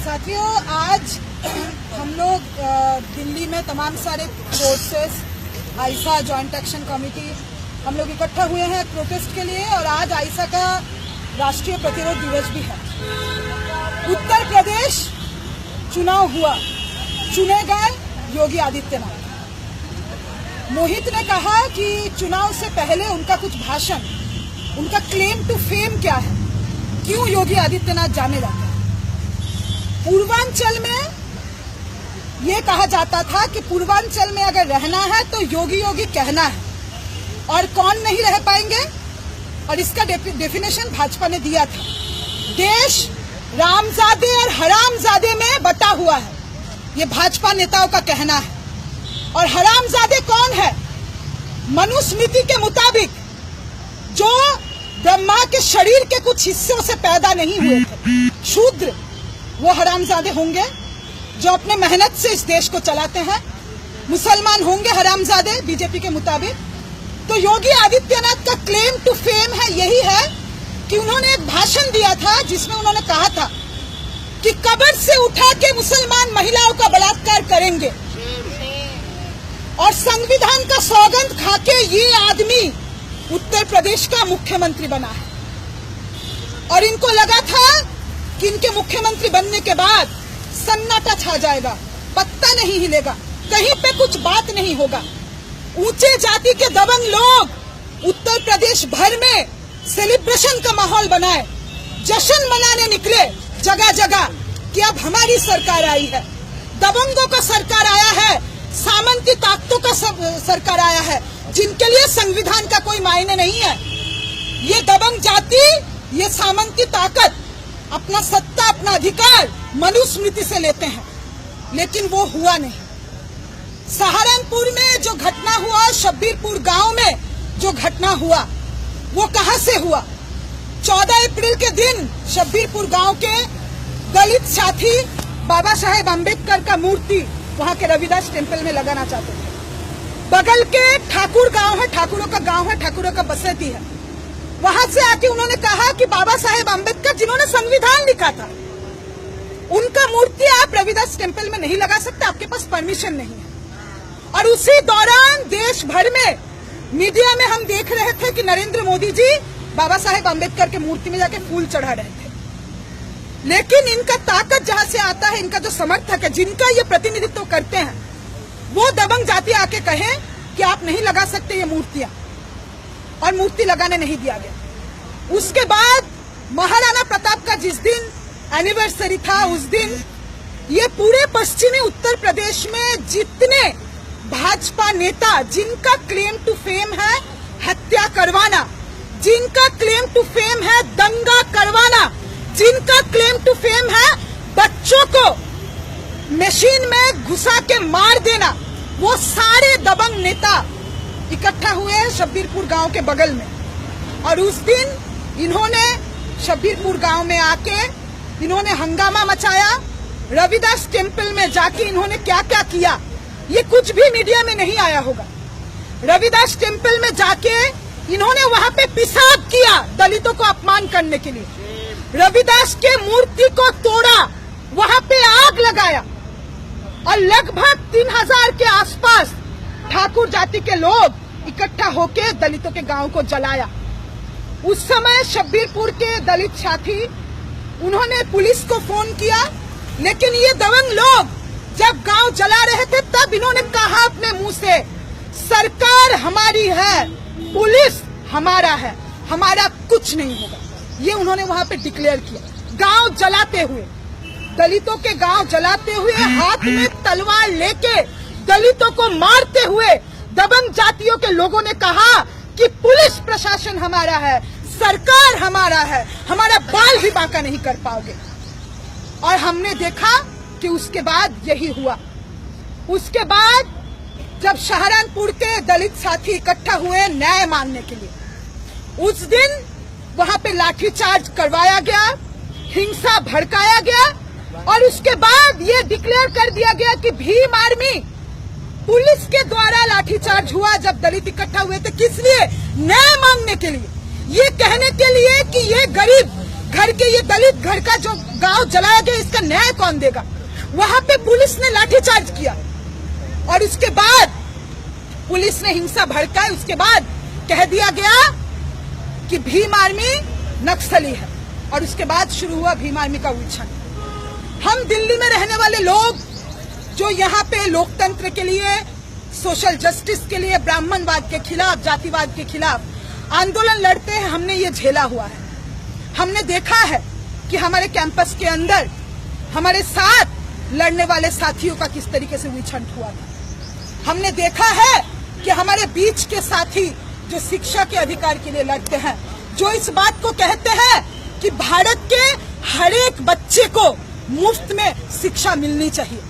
साथियों, आज हम लोग दिल्ली में तमाम सारे forces, I saw joint action committee, हम लोग इकट्ठा हुए हैं प्रोटेस्ट के लिए। और आज आईसा का राष्ट्रीय प्रतिरोध दिवस भी है। उत्तर प्रदेश चुनाव हुआ, चुने गए योगी आदित्यनाथ। मोहित ने कहा कि चुनाव से पहले उनका कुछ भाषण, उनका क्लेम टू फेम क्या है, क्यों योगी आदित्यनाथ जाने जाते हैं। पूर्वांचल में ये कहा जाता था कि पूर्वांचल में अगर रहना है तो योगी योगी कहना है, और कौन नहीं रह पाएंगे। और इसका डेफिनेशन भाजपा ने दिया था। देश रामजादे और हरामजादे में बटा हुआ है, ये भाजपा नेताओं का कहना है। और हरामजादे कौन है? मनुस्मृति के मुताबिक जो ब्रह्मा के शरीर के कुछ हिस्सों से पैदा नहीं हुए थे, शूद्र, वो हरामजादे होंगे जो अपने मेहनत से इस देश को चलाते हैं। मुसलमान होंगे हरामजादे बीजेपी के मुताबिक। तो योगी आदित्यनाथ का क्लेम टू फेम है, यही है कि उन्होंने एक भाषण दिया था जिसमें उन्होंने कहा था कि कब्र से उठा के मुसलमान महिलाओं का बलात्कार करेंगे। और संविधान का सौगंध खाके ये आदमी उत्तर प्रदेश का मुख्यमंत्री बना है। और इनको लगा था कि इनके मुख्यमंत्री बनने के बाद सन्नाटा छा जाएगा, पत्ता नहीं हिलेगा, कहीं पे कुछ बात नहीं होगा। ऊंचे जाति के दबंग लोग उत्तर प्रदेश भर में सेलिब्रेशन का माहौल बनाए, जश्न मनाने निकले जगह जगह कि अब हमारी सरकार आई है, दबंगों का सरकार आया है, सामंती ताकतों का सरकार आया है, जिनके लिए संविधान का कोई मायने नहीं है। ये दबंग जाति, ये सामंती ताकत अपना सत्ता, अपना अधिकार मनुस्मृति से लेते हैं, लेकिन वो हुआ नहीं। सहारनपुर में जो घटना हुआ, शब्बीरपुर गांव में जो घटना हुआ, वो कहां से हुआ? 14 अप्रैल के दिन शब्बीरपुर गांव के दलित साथी बाबा साहेब अम्बेडकर का मूर्ति वहां के रविदास टेम्पल में लगाना चाहते थे। बगल के ठाकुर गांव है, ठाकुरों का गांव है, ठाकुरों का बस्ती है, वहां से आके उन्होंने कहा कि बाबा साहेब अम्बेडकर जिन्होंने संविधान लिखा था, उनका मूर्ति आप रविदास टेम्पल में नहीं लगा सकते, आपके पास परमिशन नहीं है। और उसी दौरान देश भर में मीडिया में हम देख रहे थे कि नरेंद्र मोदी जी बाबा साहेब अम्बेडकर के मूर्ति में जाके फूल चढ़ा रहे थे। लेकिन इनका ताकत जहां से आता है, इनका जो समर्थक है, जिनका ये प्रतिनिधित्व करते हैं, वो दबंग जाति आके कहे कि आप नहीं लगा सकते ये मूर्तियां, और मूर्ति लगाने नहीं दिया गया। उसके बाद महाराणा प्रताप का जिस दिन एनिवर्सरी था, उस दिन ये पूरे पश्चिमी उत्तर प्रदेश में जितने भाजपा नेता, जिनका क्लेम टू फेम है हत्या करवाना, जिनका क्लेम टू फेम है दंगा करवाना, जिनका क्लेम टू फेम है बच्चों को मशीन में घुसा के मार देना, वो सारे दबंग नेता इकट्ठा हुए शब्बीरपुर गांव के बगल में। और उस दिन इन्होंने शब्बीरपुर गांव में आके इन्होंने हंगामा मचाया। रविदास टेम्पल में जाके इन्होंने क्या क्या किया, ये कुछ भी मीडिया में नहीं आया होगा। रविदास टेम्पल में जाके इन्होंने वहां पे पेशाब किया दलितों को अपमान करने के लिए। रविदास के मूर्ति को तोड़ा, वहां पे आग लगाया, और लगभग 3000 के आसपास ठाकुर जाति के लोग इकट्ठा होके दलितों के गांव को जलाया। उस समय शब्बीरपुर के दलित साथी, उन्होंने पुलिस को फोन किया, लेकिन ये दबंग लोग जब गांव जला रहे थे तब इन्होंने कहा अपने मुंह से, सरकार हमारी है, पुलिस हमारा है, हमारा कुछ नहीं होगा। ये उन्होंने वहां पे डिक्लेयर किया। गांव जलाते हुए, दलितों के गांव जलाते हुए, हाथ में तलवार लेके दलितों को मारते हुए दबंग जातियों के लोगों ने कहा कि पुलिस प्रशासन हमारा है, सरकार हमारा है, हमारा बाल भी बांका नहीं कर पाओगे। और हमने देखा कि उसके बाद यही हुआ। उसके बाद जब सहारनपुर के दलित साथी इकट्ठा हुए न्याय मांगने के लिए, उस दिन वहां पे लाठीचार्ज करवाया गया, हिंसा भड़काया गया, और उसके बाद ये डिक्लेयर कर दिया गया कि भीम आर्मी, पुलिस के द्वारा लाठीचार्ज हुआ जब दलित इकट्ठा हुए थे। किस लिए? न्याय मांगने के लिए, ये कहने के लिए कि ये गरीब घर का जो गांव जलाया गया, इसका न्याय कौन देगा? वहां पे पुलिस ने लाठीचार्ज किया और उसके बाद पुलिस ने हिंसा भड़काई। उसके बाद कह दिया गया कि भीम आर्मी नक्सली है और उसके बाद शुरू हुआ भीम आर्मी का उच्छन। हम दिल्ली में रहने वाले लोग जो यहाँ पे लोकतंत्र के लिए, सोशल जस्टिस के लिए, ब्राह्मणवाद के खिलाफ, जातिवाद के खिलाफ आंदोलन लड़ते हैं, हमने ये झेला हुआ है। हमने देखा है कि हमारे कैंपस के अंदर हमारे साथ लड़ने वाले साथियों का किस तरीके से विछन हुआ था। हमने देखा है कि हमारे बीच के साथी जो शिक्षा के अधिकार के लिए लड़ते हैं, जो इस बात को कहते हैं कि भारत के हर एक बच्चे को मुफ्त में शिक्षा मिलनी चाहिए,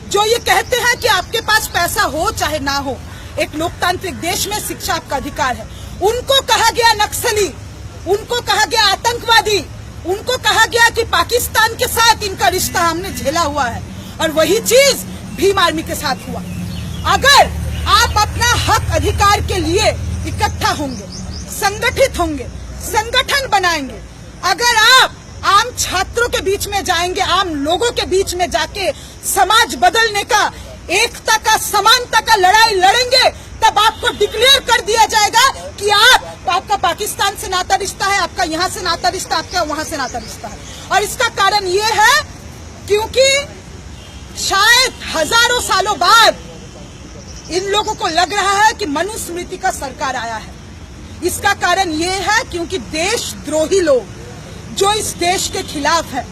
जो ये कहते हैं कि आपके पास पैसा हो चाहे ना हो, एक लोकतांत्रिक देश में शिक्षा आपका अधिकार है, उनको कहा गया नक्सली, उनको कहा गया आतंकवादी, उनको कहा गया कि पाकिस्तान के साथ इनका रिश्ता हमने झेला हुआ है। और वही चीज भीम आर्मी के साथ हुआ। अगर आप अपना हक अधिकार के लिए इकट्ठा होंगे, संगठित होंगे, संगठन बनाएंगे, अगर आप आम छात्रों के बीच में जाएंगे, आम लोगों के बीच में जाके समाज बदलने का, एकता का, समानता का लड़ाई लड़ेंगे, तब आपको डिक्लेयर कर दिया जाएगा कि आपका पाकिस्तान से नाता रिश्ता है, आपका यहाँ से नाता रिश्ता, आपका वहां से नाता रिश्ता है। और इसका कारण ये है क्योंकि शायद हजारों सालों बाद इन लोगों को लग रहा है कि मनुस्मृति का सरकार आया है। इसका कारण ये है क्योंकि देशद्रोही लोग जो इस देश के खिलाफ है,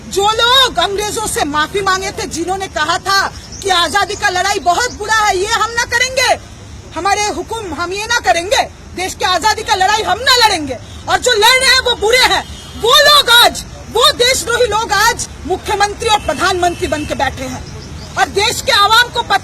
जो लोग अंग्रेजों से माफी मांगे थे, जिन्होंने कहा था कि आजादी का लड़ाई बहुत बुरा है, ये हम ना करेंगे, हमारे हुक्म हम ये ना करेंगे, देश की आजादी का लड़ाई हम ना लड़ेंगे, और जो लड़ रहे हैं वो बुरे हैं, वो लोग आज, वो देशद्रोही लोग आज मुख्यमंत्री और प्रधानमंत्री बन के बैठे हैं। और देश के आवाम को पता